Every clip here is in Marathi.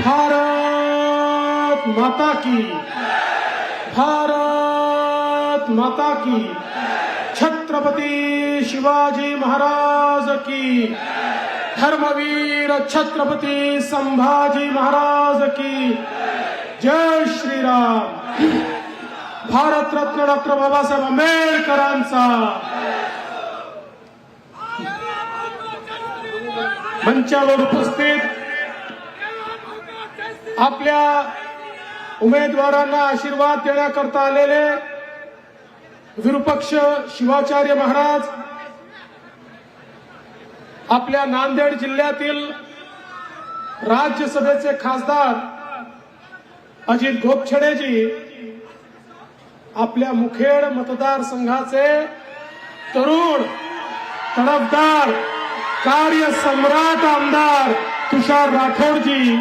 भारत माता की, भारत माता की, छत्रपती शिवाजी महाराज की, धर्मवीर छत्रपती संभाजी महाराज की, जय श्रीराम। भारत रत्न डॉक्टर बाबासाहेब आंबेडकरांचा, मंचावर उपस्थित आपल्या उमेदवारांना आशीर्वाद देण्याकरता आलेले विरूपक्ष शिवाचार्य महाराज, आपल्या नांदेड जिल्ह्यातील राज्यसभेचे खासदार अजित गोपछडेजी, आपल्या मुखेड मतदारसंघाचे तरुण तडफदार कार्यसम्राट आमदार तुषार राठोडजी,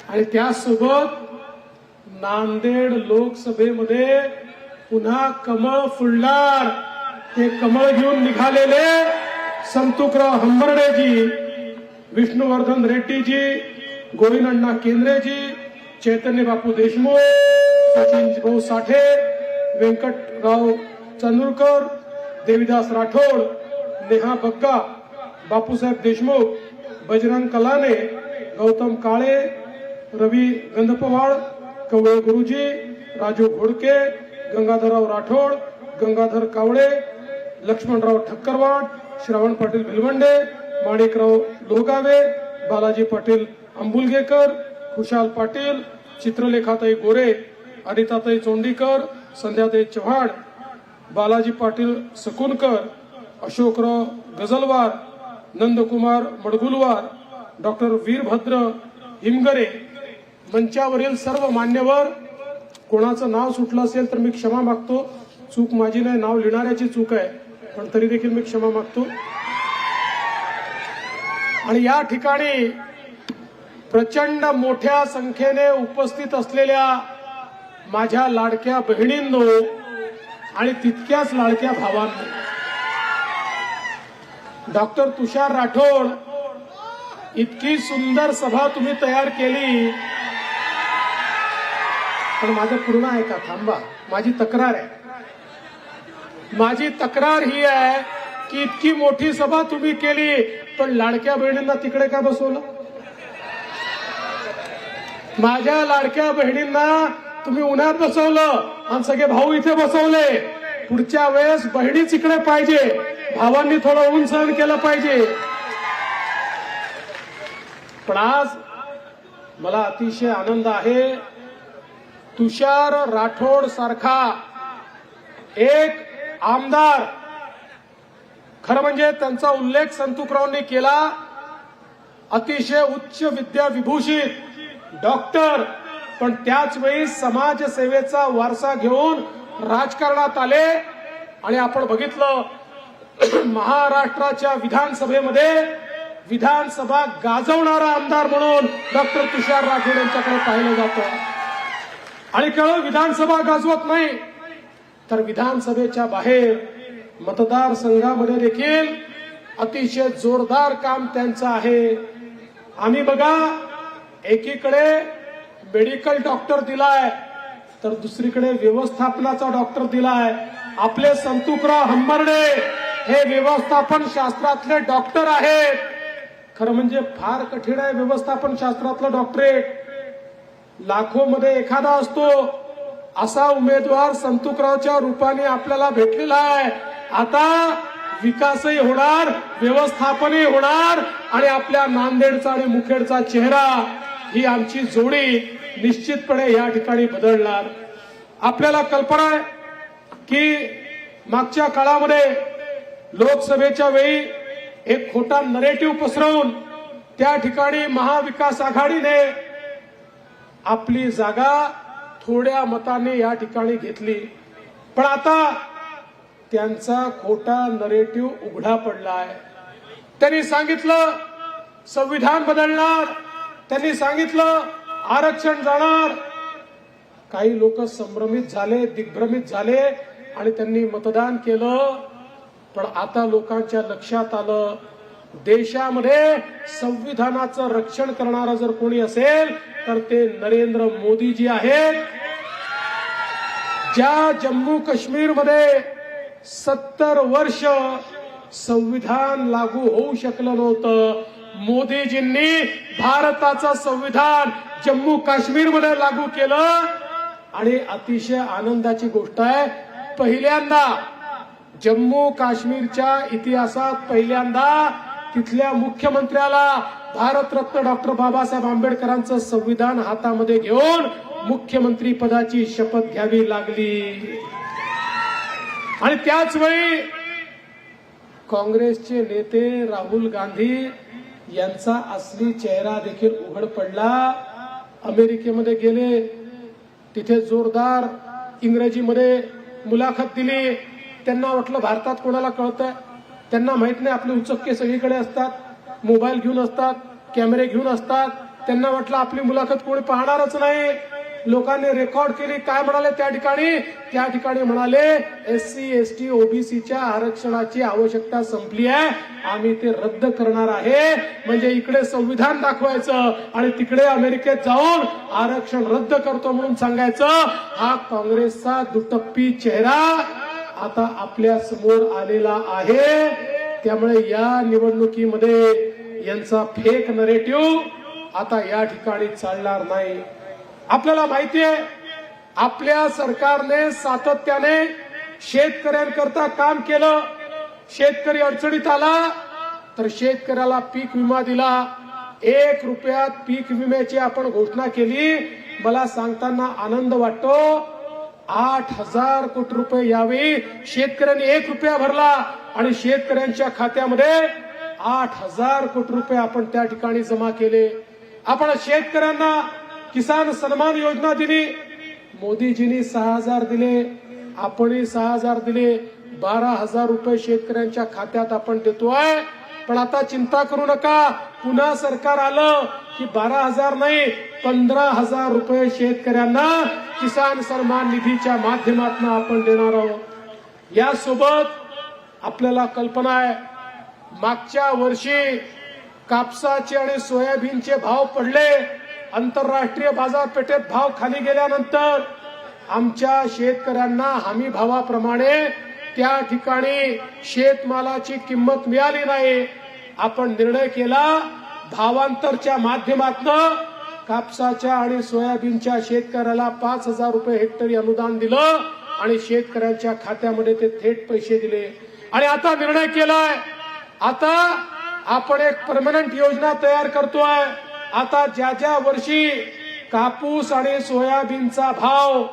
आणि त्यासोबत नांदेड लोकसभेमध्ये पुन्हा कमळ फुलणार ते कमळ घेऊन निघालेले संतुकराव हंबर्डेजी, विष्णुवर्धन रेड्डीजी, गोविंदअण्णा केंद्रेजी, चैतन्य बापू देशमुख, सचिन भाऊ साठे, व्यंकटराव चंद्रकर, देवीदास राठोड, नेहा बग्गा, बापूसाहेब देशमुख, बजरंग कलाने, गौतम काळे, रवी गंधपवाड, कवळे गुरुजी, राजू घोडके, गंगाधरराव राठोड, गंगाधर कावळे, लक्ष्मणराव ठक्करवाड, श्रावण पाटील भिलवंडे, माणिकराव लोहगावे, बालाजी पाटील अंबुलगेकर, खुशाल पाटील, चित्रलेखाताई गोरे, अनिताताई चोंडीकर, संध्याताई चव्हाण, बालाजी पाटील सकुनकर, अशोकराव गजलवार, नंदकुमार मडगुलवार, डॉक्टर वीरभद्र हिमगरे, मंचावरील सर्व मान्यवर, कोणाचं नाव सुटलं असेल तर मी क्षमा मागतो, चूक माझी नाही, नाव लिहिणाऱ्याची चूक आहे, पण तरी देखील मी क्षमा मागतो। आणि या ठिकाणी प्रचंड मोठ्या संख्येने उपस्थित असलेल्या माझ्या लाडक्या बहिणींनो आणि तितक्याच लाडक्या भावांनो, डॉक्टर तुषार राठोड, इतकी सुंदर सभा तुम्ही तयार केली, पण माझं पूर्ण ऐका, थांबा, माझी तक्रार आहे, माझी तक्रार ही आहे की इतकी मोठी सभा तुम्ही केली, पण लाडक्या बहिणींना तिकडे का बसवलं? माझ्या लाडक्या बहिणींना तुम्ही उन्हात बसवलं आणि सगळे भाऊ इथे बसवले। पुढच्या वेळेस बहिणीच इकडे पाहिजे, भावांनी थोडं ऊन सहन केलं पाहिजे। पण आज मला अतिशय आनंद आहे, तुषार राठोड सारखा एक आमदार, खरं म्हणजे त्यांचा उल्लेख संतुकरावांनी केला, अतिशय उच्च विद्या विभूषित डॉक्टर, पण त्याच वेळी समाजसेवेचा वारसा घेऊन राजकारणात आले। आणि आपण बघितलं, महाराष्ट्राच्या विधानसभेमध्ये विधानसभा गाजवणारा आमदार म्हणून डॉक्टर तुषार राठोड यांच्याकडे पाहिलं जातं। आणि केवळ विधानसभा गाजवत नाही, तर विधानसभेच्या बाहेर मतदारसंघामध्ये देखील अतिशय जोरदार काम त्यांचं आहे। आम्ही बघा, एकीकडे मेडिकल डॉक्टर दिलाय, तर दुसरीकडे व्यवस्थापनाचा डॉक्टर दिलाय। आपले संतुकराव हंबर्डे हे व्यवस्थापन शास्त्रातले डॉक्टर आहेत। खरं म्हणजे फार कठीण आहे व्यवस्थापन शास्त्रातलं डॉक्टरेट, लाखोमध्ये एखादा असतो, असा उमेदवार संतुकरावच्या रूपाने आपल्याला भेटलेला आहे। आता विकासही होणार, व्यवस्थापनही होणार, आणि आपल्या नांदेडचा आणि मुखेडचा चेहरा, ही आमची जोडी निश्चितपणे या ठिकाणी बदलणार। आपल्याला कल्पना आहे की मागच्या काळामध्ये लोकसभेच्या वेळी एक खोटा नरेटिव्ह पसरवून त्या ठिकाणी महाविकास आघाडीने आपली जागा थोड्या मताने या ठिकाणी घेतली, पण आता त्यांचा खोटा नरेटिव्ह उघडा पडला आहे। त्यांनी सांगितलं संविधान बदलणार, त्यांनी सांगितलं आरक्षण जाणार। काही लोक संभ्रमित झाले, दिग्भ्रमित झाले आणि त्यांनी मतदान केलं। पण आता लोकांच्या लक्षात आलं, देशामध्ये संविधानाचं रक्षण करणारा जर कोणी असेल तर ते नरेंद्र मोदीजी आहेत. ज्या जम्मू काश्मीरमध्ये 70 वर्ष संविधान लागू होऊ शकलं नव्हतं, मोदीजींनी भारताचं संविधान जम्मू काश्मीरमध्ये लागू केलं. आणि अतिशय आनंदाची गोष्ट आहे, पहिल्यांदा जम्मू काश्मीरच्या इतिहासात पहिल्यांदा तिथल्या मुख्यमंत्र्याला भारतरत्न डॉक्टर बाबासाहेब आंबेडकरांचं संविधान हातामध्ये घेऊन मुख्यमंत्री पदाची शपथ घ्यावी लागली. आणि त्याच वेळी काँग्रेसचे नेते राहुल गांधी यांचा असली चेहरा देखील उघड पडला. अमेरिकेमध्ये गेले, तिथे जोरदार इंग्रजीमध्ये मुलाखत दिली. त्यांना वाटलं भारतात कोणाला कळतंय, त्यांना माहित नाही आपले उचक्के सगळीकडे असतात, मोबाईल घेऊन असतात, कॅमेरे घेऊन असतात. त्यांना वाटलं आपली मुलाखत कोणी पाहणारच नाही. लोकांनी रेकॉर्ड केली. काय म्हणाले त्या ठिकाणी म्हणाले SC ST OBCच्या आरक्षणाची आवश्यकता संपली आहे, आम्ही ते रद्द करणार आहे. म्हणजे इकडे संविधान दाखवायचं आणि तिकडे अमेरिकेत जाऊन आरक्षण रद्द करतो म्हणून सांगायचं. हा काँग्रेसचा दुटप्पी चेहरा आता आपल्या समोर आलेला आहे. त्यामुळे या निवडणुकीमध्ये यांचा फेक नरेटिव्ह आता या ठिकाणी चालणार नाही. आपल्याला माहिती आहे, आपल्या सरकारने सातत्याने शेतकऱ्यांकरता काम केलं. शेतकरी अडचणीत आला तर शेतकऱ्याला पीक विमा दिला. 1 रुपयात पीक विम्याची आपण घोषणा केली. मला सांगताना आनंद वाटतो, 8,000 कोटी रुपये यावेळी शेतकऱ्यांनी 1 रुपया भरला आणि शेतकऱ्यांच्या खात्यामध्ये 8,000 कोटी रुपये आपण त्या ठिकाणी जमा केले. आपण शेतकऱ्यांना किसान सन्मान योजना दिली. मोदीजींनी 6,000 दिले, आपणही 6,000 दिले. 12,000 रुपये शेतकऱ्यांच्या खात्यात आपण देतोय. पण आता चिंता करू नका, पुन्हा सरकार आलं की 12,000 नाही 15,000 रुपये शेतकऱ्यांना किसान सन्मान निधीच्या माध्यमातून आपण देणार आहोत. यासोबत आपल्याला कल्पना आहे, मागच्या वर्षी कापसाचे आणि सोयाबीनचे भाव पडले. आंतरराष्ट्रीय बाजारपेठेत भाव खाली गेल्यानंतर आमच्या शेतकऱ्यांना हमी भावाप्रमाणे त्या ठिकाणी शेतमालाची किंमत मिळाली नाही. आपण निर्णय केला, भावांतरच्या माध्यमातून कापसाच्या आणि सोयाबीनच्या शेतकऱ्याला 5,000 रुपये हेक्टरी अनुदान दिलं आणि शेतकऱ्यांच्या खात्यामध्ये ते थेट पैसे दिले. आणि आता निर्णय केलाय, आता आपण एक परमनंट योजना तयार करतोय. आता ज्या वर्षी कापूस आणि सोयाबीनचा भाव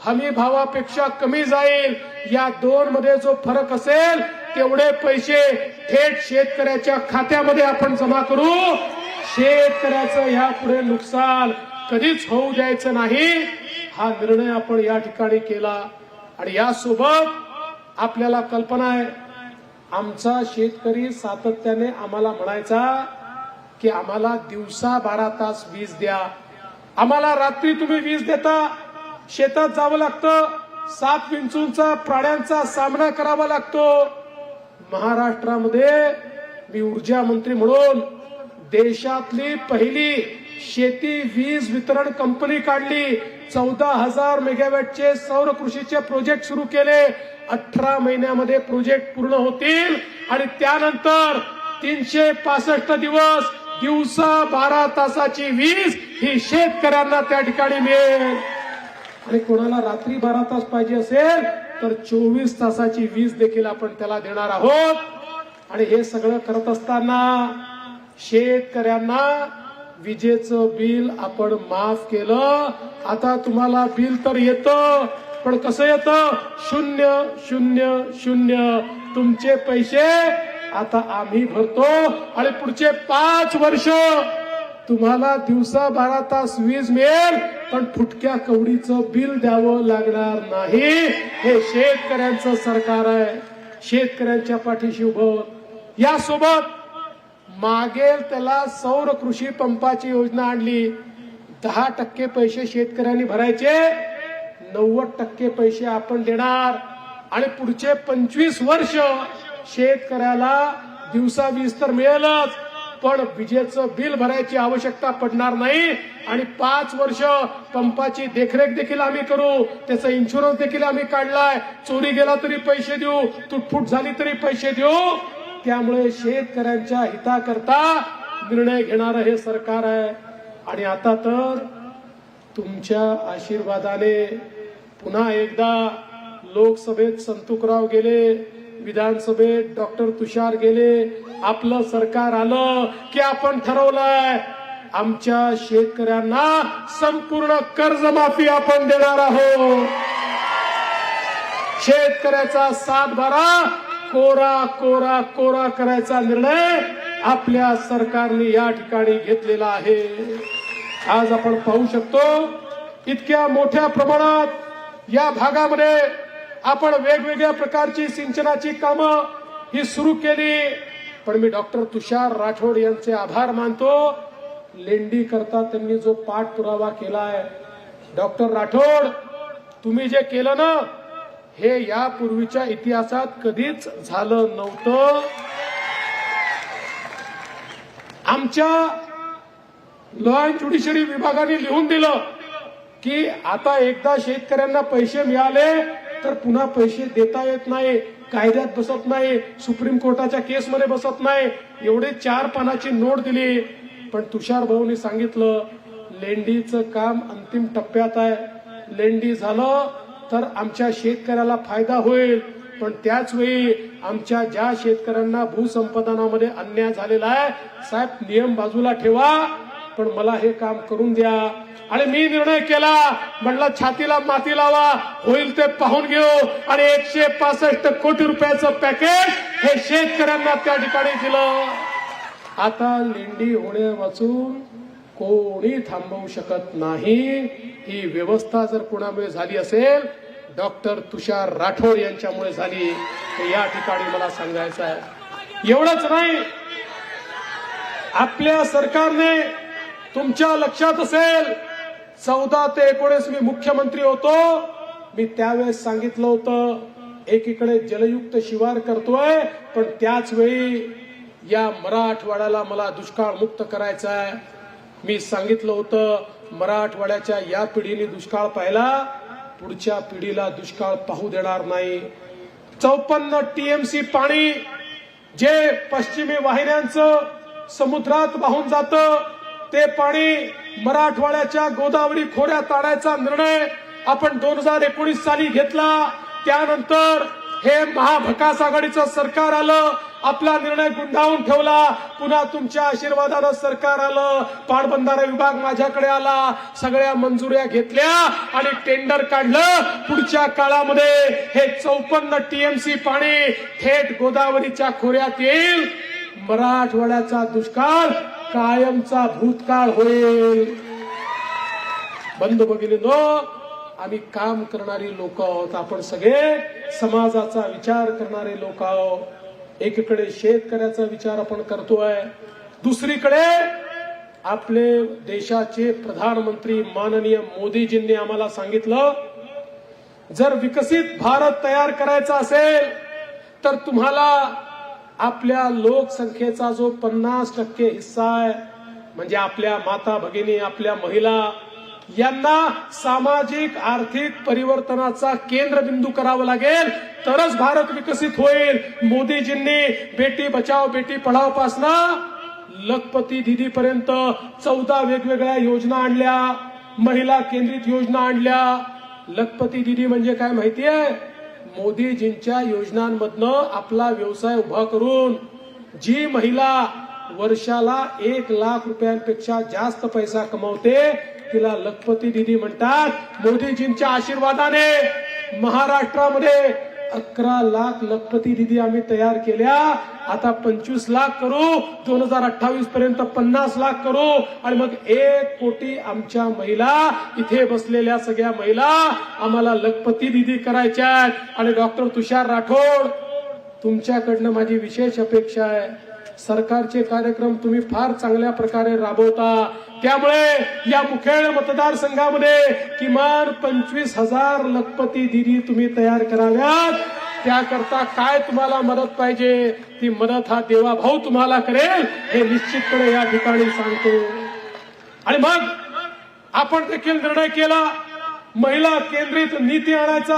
हमी भावापेक्षा कमी जाईल, या दोन मध्ये जो फरक असेल तेवढे पैसे थेट शेतकऱ्याच्या खात्यामध्ये आपण जमा करू. शेतकऱ्याचं यापुढे नुकसान कधीच होऊ द्यायचं नाही, हा निर्णय आपण या ठिकाणी केला. आणि यासोबत आपल्याला कल्पना आहे, आमचा शेतकरी सातत्याने आम्हाला म्हणायचा की आम्हाला दिवसा 12 तास वीज द्या, आम्हाला रात्री तुम्ही वीज देता, शेतात जावं लागतं, 7 विंचूंचा प्राण्यांचा सामना करावा लागतो. महाराष्ट्रामध्ये मी ऊर्जा मंत्री म्हणून देशातली पहिली शेती वीज वितरण कंपनी काढली. 14,000 मेगावॅटचे सौर कृषीचे प्रोजेक्ट सुरू केले. 18 महिन्यामध्ये प्रोजेक्ट पूर्ण होतील आणि त्यानंतर 365 दिवस दिवसा 12 तासाची वीज ही शेतकऱ्यांना त्या ठिकाणी मिळेल. आणि कोणाला रात्री 12 तास पाहिजे असेल तर 24 तासाची वीज देखील आपण त्याला देणार आहोत. आणि हे सगळं करत असताना शेतकऱ्यांना विजेचं बिल आपण माफ केलं. आता तुम्हाला बिल तर येतं, पण कसं येतं? 000. तुमचे पैसे आता आम्ही भरतो आणि पुढचे 5 वर्ष तुम्हाला दिवसा 12 तास वीज मिळेल, पण फुटक्या कवडीचं बिल द्यावं लागणार नाही. हे शेतकऱ्यांचं सरकार आहे, शेतकऱ्यांच्या पाठीशी उभं. यासोबत मागेल त्याला सौर कृषी पंपाची योजना आणली. 10% पैसे शेतकऱ्यांनी भरायचे, 90% पैसे आपण देणार. आणि पुढचे 25 वर्ष शेतकऱ्याला दिवसा वीज तर मिळेलच, पण विजेचं बिल भरायची आवश्यकता पडणार नाही आणि 5 वर्ष पंपाची देखरेख देखील आम्ही करू, त्याचा इन्शुरन्स देखील आम्ही काढलाय, चोरी गेला तरी पैसे देऊ, तुटफूट झाली तरी पैसे देऊ. त्यामुळे शेतकऱ्यांच्या हिताकरता निर्णय घेणारं हे सरकार आहे. आणि आता तर तुमच्या आशीर्वादाने पुन्हा एकदा लोकसभेत संतुकराव गेले, विधानसभेत डॉक्टर तुषार गेले, आपलं सरकार आलं की आपण ठरवलंय आमच्या शेतकऱ्यांना संपूर्ण कर्जमाफी आपण देणार आहोत. शेतकऱ्याचा 7/12 कोरा कोरा कोरा करायचा निर्णय आपल्या सरकारने या ठिकाणी घेतलेला आहे. आज आपण पाहू शकतो इतक्या मोठ्या प्रमाणात या भागामध्ये आपण वेगवेगळ्या प्रकारची सिंचनाची कामं ही सुरू केली. पण मी डॉक्टर तुषार राठोड यांचे आभार मानतो. लेंडी करता त्यांनी जो पाठपुरावा केलाय, डॉक्टर राठोड तुम्ही जे केलं ना, हे यापूर्वीच्या इतिहासात कधीच झालं नव्हतं. आमच्या लॉ अँड ज्युडिशरी विभागाने लिहून दिलं की आता एकदा शेतकऱ्यांना पैसे मिळाले तर पुन्हा पैसे देता येत नाही, कायद्यात बसत नाही, सुप्रीम कोर्टाच्या केसमध्ये बसत नाही. एवढे 4 पानाची नोट दिली. पण तुषार भाऊनी सांगितलं लेंडीचं काम अंतिम टप्प्यात आहे, लेंडी झालं तर आमच्या शेतकऱ्याला फायदा होईल. पण त्याच वेळी आमच्या ज्या शेतकऱ्यांना भूसंपादनामध्ये अन्याय झालेला आहे, साहेब नियम बाजूला ठेवा, पण मला हे काम करून द्या. आणि मी निर्णय केला, म्हणलं छातीला माती लावा, होईल ते पाहून घेऊ. आणि 165 कोटी रुपयाचं पॅकेज हे शेतकऱ्यांना त्या ठिकाणी दिलं. आता लेंडी होण्यापासून कोणी थांबवू शकत नाही. ही व्यवस्था जर कोणामुळे झाली असेल, डॉक्टर तुषार राठोड यांच्यामुळे झाली, हे या ठिकाणी मला सांगायचं आहे. एवढंच नाही, आपल्या सरकारने तुमच्या लक्षात असेल 14 ते 19 मी मुख्यमंत्री होतो. मी त्यावेळेस सांगितलं होतं एकीकडे जलयुक्त शिवार करतोय, पण त्याच वेळी या मराठवाड्याला मला दुष्काळ मुक्त करायचा आहे. मी सांगितलं होतं मराठवाड्याच्या या पिढीने दुष्काळ पाहिला, पुढच्या पिढीला दुष्काळ पाहू देणार नाही. 54 टीएमसी पाणी जे पश्चिमी वाहिन्यांचं समुद्रात वाहून जातं, ते पाणी मराठवाड्याच्या गोदावरी खोऱ्यात आणायचा निर्णय आपण 2019 साली घेतला. त्यानंतर हे महाभकास आघाडीचं सरकार आलं, आपला निर्णय गुंडाळून ठेवला. पुन्हा तुमच्या आशीर्वादानं सरकार आलं, पाटबंधारा विभाग माझ्याकडे आला, सगळ्या मंजुऱ्या घेतल्या आणि टेंडर काढलं. पुढच्या काळामध्ये हे 54 टीएमसी पाणी थेट गोदावरीच्या खोऱ्यात येईल. मराठवाड्याचा दुष्काळ कायमचा भूतकाळ होईल. बंधू भगिनींनो, आम्ही काम करणारी लोक आहोत, आपण सगळे समाजाचा विचार करणारे लोक आहोत. एकीकडे शेतकऱ्याचा विचार आपण करतोय, दुसरीकडे आपले देशाचे प्रधानमंत्री माननीय मोदीजींनी आम्हाला सांगितलं जर विकसित भारत तयार करायचा असेल तर तुम्हाला आपल्या लोकसंख्येचा जो 50% हिस्सा आहे, म्हणजे आपल्या माता भगिनी, आपल्या महिला, यांना सामाजिक आर्थिक परिवर्तनाचा केंद्रबिंदू करावा लागेल, तरच भारत विकसित होईल. मोदीजींनी बेटी बचाओ बेटी पढाओ पासनं लखपती दीदी पर्यंत 14 वेगवेगळ्या योजना आणल्या, महिला केंद्रित योजना आणल्या. लखपती दीदी म्हणजे काय माहितीये? मोदीजींच्या योजनांमधनं आपला व्यवसाय उभा करून जी महिला वर्षाला 1 लाख रुपयांपेक्षा जास्त पैसा कमवते तिला लखपती दीदी म्हणतात. मोदीजींच्या आशीर्वादाने महाराष्ट्रामध्ये 11 लाख लखपती दीदी आम्ही तयार केल्या. आता 25 लाख करू, 2028 पर्यंत 50 लाख करू आणि मग 1 कोटी आमच्या महिला, इथे बसलेल्या सगळ्या महिला आम्हाला लखपती दीदी करायच्या आहेत. आणि डॉक्टर तुषार राठोड, तुमच्याकडनं माझी विशेष अपेक्षा आहे, सरकारचे कार्यक्रम तुम्ही फार चांगल्या प्रकारे राबवता, त्यामुळे या मुखेड मतदारसंघामध्ये किमान 25,000 लखपती दीदी तुम्ही तयार कराव्यात. त्याकरता काय तुम्हाला मदत पाहिजे ती मदत हा देवाभाऊ तुम्हाला करेल हे निश्चितपणे या ठिकाणी सांगतो. आणि मग आपण देखील निर्णय केला महिला केंद्रित नीती आणायचा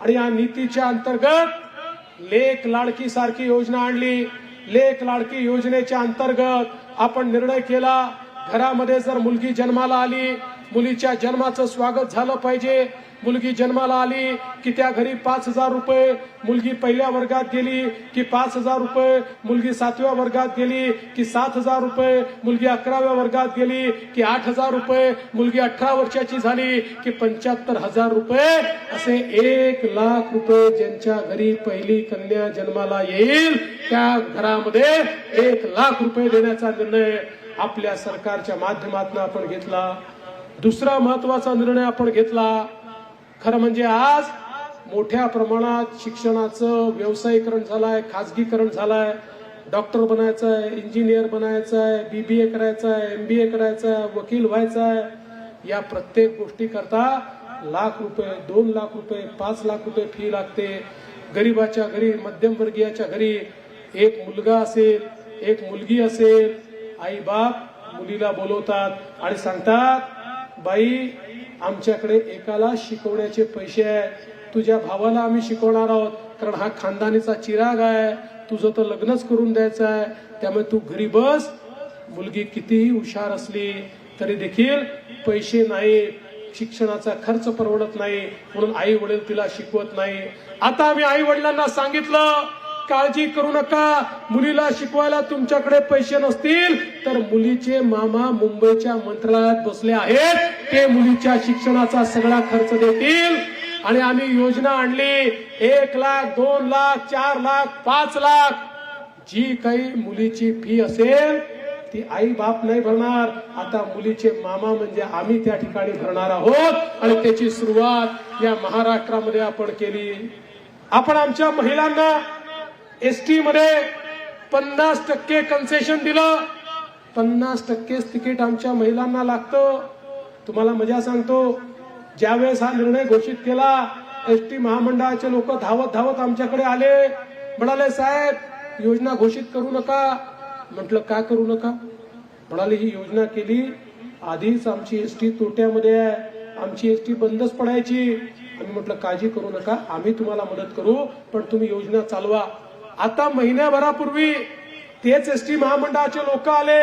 आणि या नीतीच्या अंतर्गत लेक लाडकी सारखी योजना आणली. लेक लाडकी योजनेच्या अंतर्गत आपण निर्णय केला घरामध्ये जर मुलगी जन्माला आली मुलीच्या जन्माचं स्वागत झालं पाहिजे. मुलगी जन्माला आली की त्या घरी 5,000 रुपये, मुलगी पहिल्या वर्गात गेली की 5,000 रुपये, मुलगी 7व्या वर्गात गेली की 7,000 रुपये, मुलगी 11व्या वर्गात गेली की 8,000 रुपये, मुलगी 18 वर्षाची झाली की 75,000 रुपये, असे 1,00,000 रुपये ज्यांच्या घरी पहिली कन्या जन्माला येईल त्या घरामध्ये 1,00,000 रुपये देण्याचा निर्णय आपल्या सरकारच्या माध्यमातून आपण घेतला. दुसरा महत्वाचा निर्णय आपण घेतला खरं म्हणजे आज मोठ्या प्रमाणात शिक्षणाचं व्यावसायीकरण झालंय, खाजगीकरण झालंय. डॉक्टर बनायचं आहे, इंजिनियर बनायचं आहे, BBA करायचं आहे, MBA करायचं आहे, वकील व्हायचं आहे. या प्रत्येक गोष्टी करता लाख रुपये, 2 लाख रुपये, 5 लाख रुपये फी लागते. गरीबाच्या घरी, मध्यमवर्गीयाच्या घरी एक मुलगा असेल, एक मुलगी असेल, आई बाप मुलीला बोलवतात आणि सांगतात बाई आमच्याकडे एकाला शिकवण्याचे पैसे आहे, तुझ्या भावाला आम्ही शिकवणार आहोत कारण हा खानदानीचा चिराग आहे, तुझं तर लग्नच करून द्यायचं आहे, त्यामुळे तू घरी बस. मुलगी कितीही हुशार असली तरी देखील पैसे नाही, शिक्षणाचा खर्च परवडत नाही म्हणून आई वडील तिला शिकवत नाही. आता आम्ही आई वडिलांना सांगितलं काळजी करू नका, मुलीला शिकवायला तुमच्याकडे पैसे नसतील तर मुलीचे मामा मुंबईच्या मंत्रालयात बसले आहेत, ते मुलीच्या शिक्षणाचा सगळा खर्च देतील. आणि आम्ही योजना आणली 1 लाख, 2 लाख, 4 लाख, 5 लाख, जी काही मुलीची फी असेल ती आई बाप नाही भरणार, आता मुलीचे मामा म्हणजे आम्ही त्या ठिकाणी भरणार आहोत. आणि त्याची सुरुवात या महाराष्ट्रामध्ये आपण केली. आपण आमच्या महिलांना एसटी मध्ये 50% कन्सेशन दिलं. 50% तिकीट आमच्या महिलांना लागतं. तुम्हाला मजा सांगतो, ज्यावेळेस हा निर्णय घोषित केला एसटी महामंडळाचे लोक धावत धावत आमच्याकडे आले, म्हणाले साहेब योजना घोषित करू नका. म्हटलं का करू नका? म्हणाले ही योजना केली आधीच आमची एसटी तोट्यामध्ये आहे, आमची एसटी बंदच पडायची. आम्ही म्हटलं काळजी करू नका, आम्ही तुम्हाला मदत करू, पण तुम्ही योजना चालवा. आता महिन्याभरापूर्वी तेच एसटी महामंडळाचे लोक आले,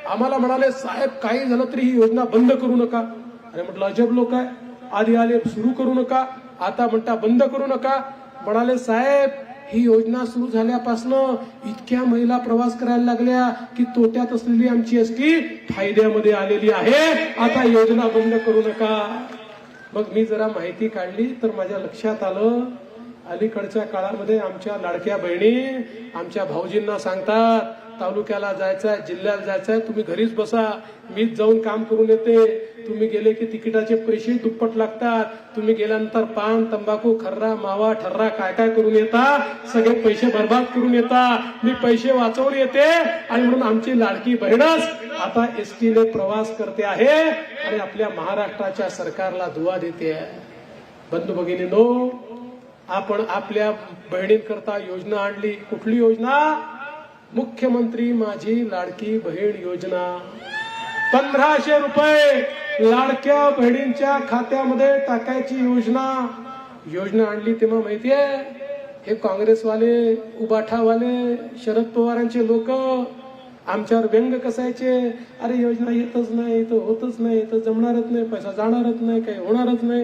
आम्हाला म्हणाले साहेब काही झालं तरी ही योजना बंद करू नका. अरे म्हटलं अजब लोक आहे, आधी आले सुरू करू नका, आता म्हणता बंद करू नका. म्हणाले साहेब ही योजना सुरू झाल्यापासून इतक्या महिला प्रवास करायला लागल्या की तोट्यात असलेली आमची एसटी फायद्यामध्ये आलेली आहे, आता योजना बंद करू नका. मग मी जरा माहिती काढली तर माझ्या लक्षात आलं अलीकडच्या काळामध्ये आमच्या लाडक्या बहिणी आमच्या भाऊजींना सांगतात तालुक्याला जायचंय, जिल्ह्यात जायचंय, तुम्ही घरीच बसा, मीच जाऊन काम करून येते. तुम्ही गेले की तिकिटाचे पैसे दुप्पट लागतात, तुम्ही गेल्यानंतर पान, तंबाखू, खर्रा, मावा, ठर्रा काय काय करून येता, सगळे पैसे बर्बाद करून येता, मी पैसे वाचवून येते. आणि म्हणून आमची लाडकी बहीणच आता एसटीने प्रवास करते आहे आणि आपल्या महाराष्ट्राच्या सरकारला दुवा देते आहे. बंधू भगिनींनो, आपण आपल्या बहिणींकरता योजना आणली. कुठली योजना? मुख्यमंत्री माझी लाडकी बहीण योजना. 1,500 रुपये लाडक्या बहिणींच्या खात्यामध्ये टाकायची योजना आणली. तेव्हा माहितीये हे काँग्रेसवाले, उबाठावाले, शरद पवारांचे लोक आमच्यावर व्यंग कसायचे, अरे योजना येतच नाही, तर होतच नाही, तर जमणारच नाही, पैसा जाणारच नाही, काही होणारच नाही.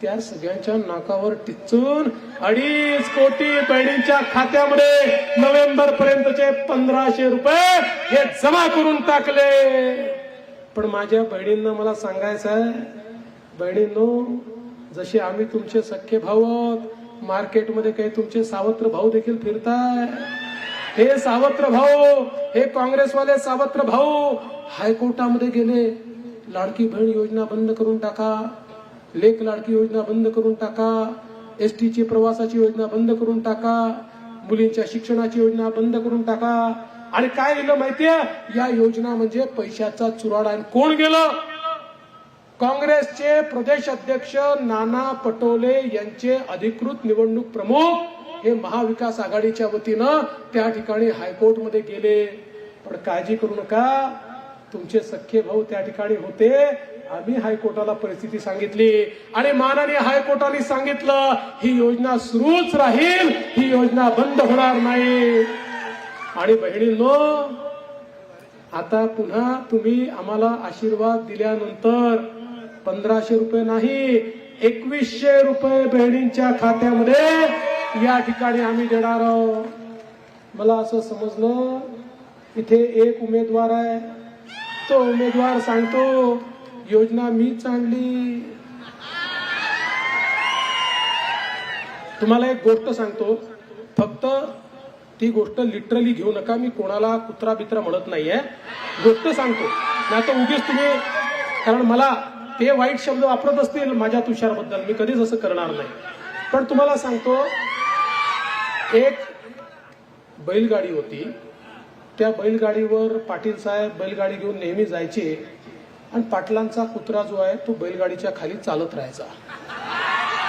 त्या सगळ्यांच्या नाकावर टिचून 2.5 कोटी बहिणींच्या खात्यामध्ये नोव्हेंबर पर्यंतचे 1,500 रुपये हे जमा करून टाकले. पण माझ्या बहिणींना मला सांगायचं आहे, बहिणींनो, जसे आम्ही तुमचे सख्खे भाऊ आहोत, मार्केटमध्ये काही तुमचे सावत्र भाऊ देखील फिरताय. हे सावत्र भाऊ, हे काँग्रेसवाले सावत्र भाऊ हायकोर्टामध्ये गेले, लाडकी बहीण योजना बंद करून टाका, लेक लाडकी योजना बंद करून टाका, एसटीची प्रवासाची योजना बंद करून टाका, मुलींच्या शिक्षणाची योजना बंद करून टाका. आणि काय लिहिलं माहितीये, या योजना म्हणजे पैशाचा चुराडा. कोण गेलं? काँग्रेसचे प्रदेश अध्यक्ष नाना पटोले यांचे अधिकृत निवडणूक प्रमुख हे महाविकास आघाडीच्या वतीनं त्या ठिकाणी हायकोर्टमध्ये गेले. पण काळजी करू नका, तुमचे सख्खे भाऊ त्या ठिकाणी होते. आम्ही हायकोर्टाला परिस्थिती सांगितली आणि माननीय हायकोर्टाने सांगितलं ही योजना सुरूच राहील, ही योजना बंद होणार नाही. आणि बहिणींनो, आता पुन्हा तुम्ही आम्हाला आशीर्वाद दिल्यानंतर 1500 रुपये नाही 2100 रुपये बहिणींच्या खात्यामध्ये या ठिकाणी आम्ही देणार आहोत. मला असं समजलं इथे एक उमेदवार आहे, तो उमेदवार सांगतो योजना मीच आणली. तुम्हाला एक गोष्ट सांगतो, फक्त ती गोष्ट लिटरली घेऊ नका. मी कोणाला कुत्रा बित्रा म्हणत नाहीये, गोष्ट सांगतो. नाही तर उगीच तुम्ही, कारण मला ते वाईट शब्द वापरत असतील माझ्या तुषारबद्दल, मी कधीच असं करणार नाही. पण तुम्हाला सांगतो, एक बैलगाडी होती, त्या बैलगाडीवर पाटील साहेब बैलगाडी घेऊन नेहमी जायचे आणि पाटलांचा कुत्रा जो आहे तो बैलगाडीच्या खाली चालत राहायचा.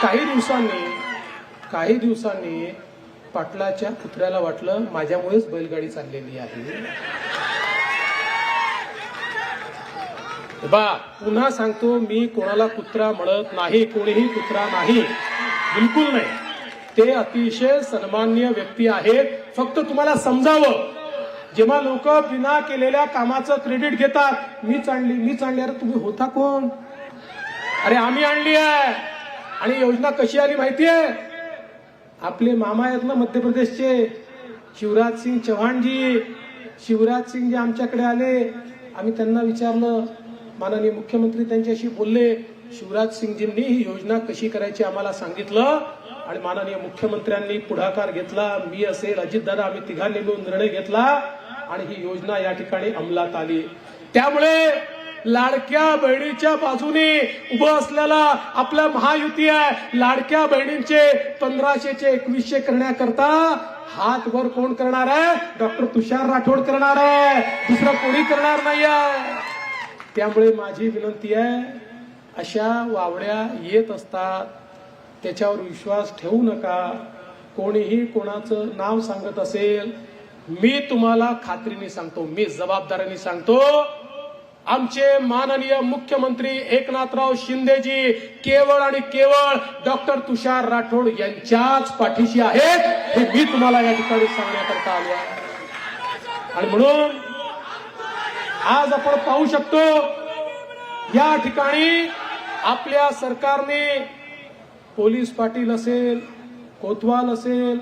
काही दिवसांनी पाटलाच्या कुत्र्याला वाटलं माझ्यामुळेच बैलगाडी चाललेली आहे. बा पुन्हा सांगतो, मी कोणाला कुत्रा म्हणत नाही, कोणीही कुत्रा नाही, बिलकुल नाही. ते अतिशय सन्माननीय व्यक्ती आहेत. फक्त तुम्हाला समजावं, जेव्हा लोक बिना केलेल्या कामाचं क्रेडिट घेतात, मीच आणली. अरे तुम्ही होता कोण? अरे आम्ही आणली आहे. आणि योजना कशी आली माहितीये? आपले मामा आहेत ना मध्य प्रदेशचे, शिवराज सिंग चौहानजी. शिवराज सिंग जे आमच्याकडे आले, आम्ही त्यांना विचारलं, माननीय मुख्यमंत्री त्यांच्याशी बोलले. शिवराज सिंगजींनी ही योजना कशी करायची आम्हाला सांगितलं आणि माननीय मुख्यमंत्र्यांनी पुढाकार घेतला. मी असेल, अजितदादा, आम्ही तिघांनी मिळून निर्णय घेतला आणि ही योजना या ठिकाणी अंमलात आली. त्यामुळे लाडक्या बहिणीच्या बाजूने उभं असलेला आपला महायुती आहे. लाडक्या बहिणींचे 1500चे 2100 करण्याकरता हात वर कोण करणार आहे? डॉक्टर तुषार राठोड करणार आहे, दुसरं कोणी करणार नाही आहे. त्यामुळे माझी विनंती आहे, अशा वावड्या येत असतात, त्याच्यावर विश्वास ठेवू नका. कोणीही कोणाचं नाव सांगत असेल, मी तुम्हाला खात्रीने सांगतो, मी जबाबदारीने सांगतो, आमचे माननीय मुख्यमंत्री एकनाथराव शिंदेजी केवळ आणि केवळ डॉक्टर तुषार राठोड यांच्याच पाठीशी आहेत, हे मी तुम्हाला या ठिकाणी सांगण्याकरता आलो आहे. आणि म्हणून आज आपण पाहू शकतो, या ठिकाणी आपल्या सरकारने पोलीस पाटील असेल, कोतवाल असेल,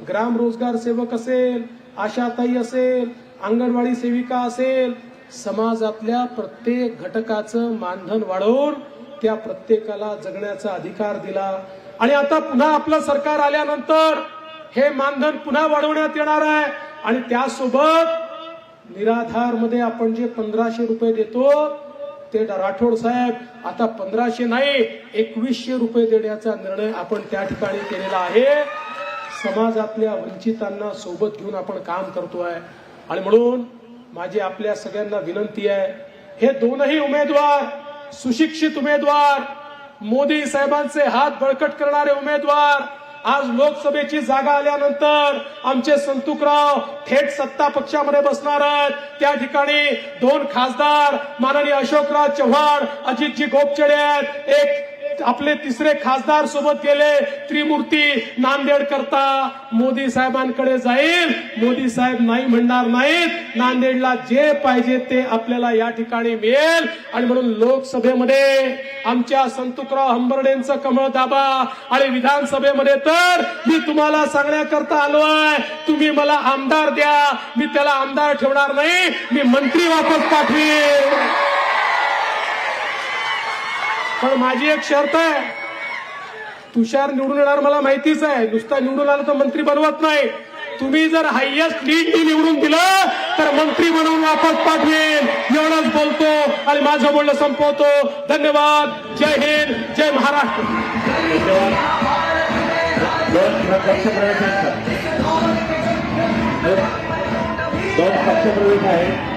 ग्राम रोजगार सेवक असेल, आशाताई असेल, अंगणवाडी सेविका असेल, समाजातल्या प्रत्येक घटकाचं मानधन वाढवून त्या प्रत्येकाला जगण्याचा अधिकार दिला. आणि आता पुन्हा आपलं सरकार आल्यानंतर हे मानधन पुन्हा वाढवण्यात येणार आहे. आणि त्यासोबत निराधार मध्ये आपण जे 1500 रुपये देतो, ते राठोड साहेब आता 1500 नाही 2100 रुपये देण्याचा निर्णय आपण त्या ठिकाणी केलेला आहे. समाजातल्या वंचितांना सोबत घेऊन आपण काम करतोय. आणि म्हणून माझी आपल्या सगळ्यांना विनंती आहे, हे दोनही उमेदवार सुशिक्षित उमेदवार, मोदी साहेबांचे हात बळकट करणारे उमेदवार, आज लोकसभेची जागा आल्यानंतर आमचे संतुकराव थेट सत्ता पक्षामध्ये बसणार आहेत. त्या ठिकाणी 2 खासदार माननीय अशोकराव चव्हाण, अजितजी गोपचडे आहेत. एक आपले तिसरे खासदार सोबत गेले, त्रिमूर्ती नांदेड करता मोदी साहेबांकडे जाईल. मोदी साहेब नाही म्हणणार नाहीत. नांदेडला जे पाहिजे ते आपल्याला या ठिकाणी मिळेल. आणि म्हणून लोकसभेमध्ये आमच्या संतुकराव हंबर्डेंचं कमळ दाबा. आणि विधानसभेमध्ये तर मी तुम्हाला सांगण्याकरता आलो आहे, तुम्ही मला आमदार द्या. मी त्याला आमदार ठेवणार नाही, मी मंत्री वापस पाठवीन. पण माझी एक शर्त आहे, तुषार निवडून येणार मला माहितीच आहे, नुसता निवडून आला तर मंत्री बनवत नाही. तुम्ही जर हायएस्ट लीड निवडून दिलं तर मंत्री बनवून वापस पाठवेल. एवढंच बोलतो आणि माझं बोलणं संपवतो. धन्यवाद. जय हिंद, जय महाराष्ट्र. दोन पक्षप्रवेश आहेत.